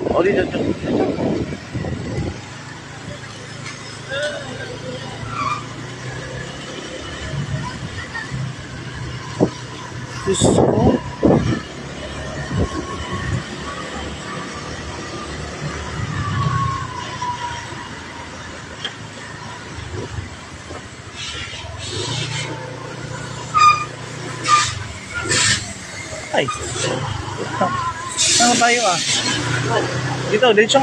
O, dito. Diyos ko. Ay. Ano tayo ah? Dito, diretso.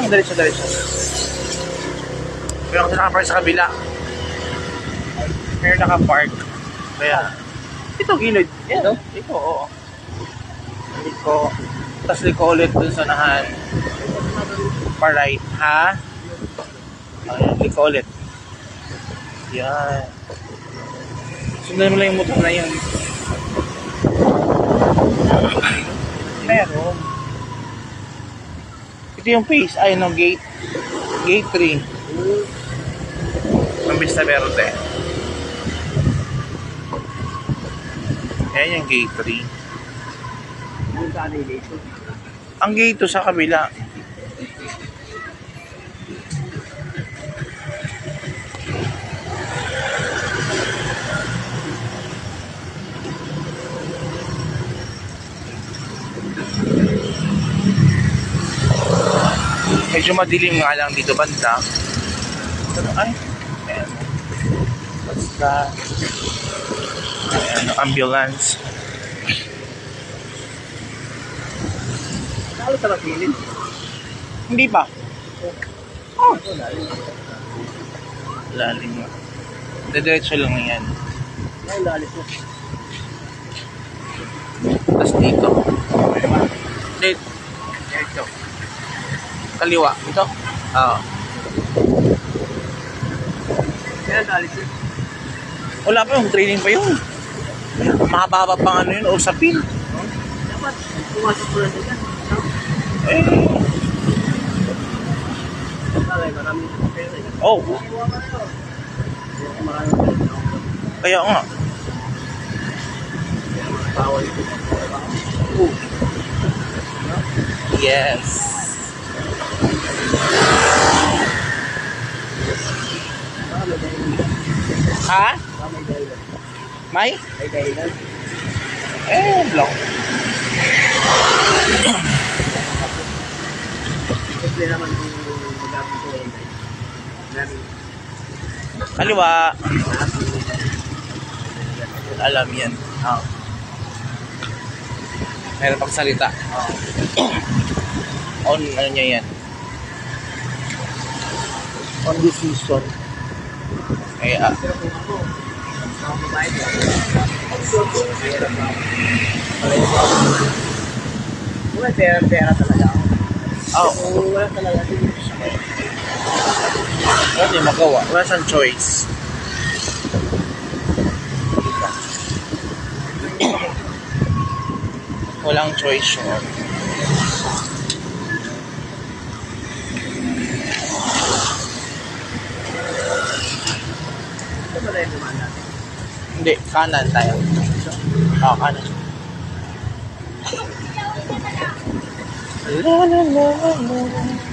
Pero ako nakapark sa kabila. Pero nakapark. Kaya, ito gilid. Ito? Ito, oo. Liko. Tapos liko ulit dun sa nahan. Pa-right. Ha? Ayan, liko ulit. Yan. Sundan mo lang yung motor na yan. Meron. Ito yung face. Ay, no, gate. Gate 3. Ang Vista Verde. Ayan yung gate 3. Ang gate 2 sa kabila. Medyo madilim nga lang dito banda. Ay, ayan. What's that? Ayan, ambulance. Lalo sa magilid? Hindi pa. Oh, lalim nga. Diretso lang yan. Ay, lalim po. Tapos dito. Dito. Kaliwa. Ito? Oo. Kaya lalim po. Wala pa yung training pa yun. Mahaba pa pang ano yun, usapin. Dapat pumasok po natin yan. Eh. Maraming pera. Oh. Kaya nga. Bawal po. Yes. Ha? May? Ay, dahilan. Block. Simple naman kung magamit ko ay Kaliwa. Alam yan. Oh. Meron pang salita. On, ano niya yan? On decision. Kaya, pero kung ako, mga babae ko, wala pera talaga ako. oh, Kung wala talaga, wala din magawa. Wala siyang choice. Walang choice yun. ito ba tayo dumaan natin? Hindi, kanan tayo. Oo, kanan. La la la la.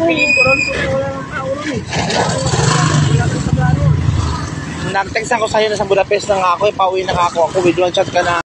Piling ko ron kung wala ng tao ron eh. Wala kang sablano. Nag-text ako sa'yo na sa Budapest na nga ako, pauwi na nga ako. With one chat ka na.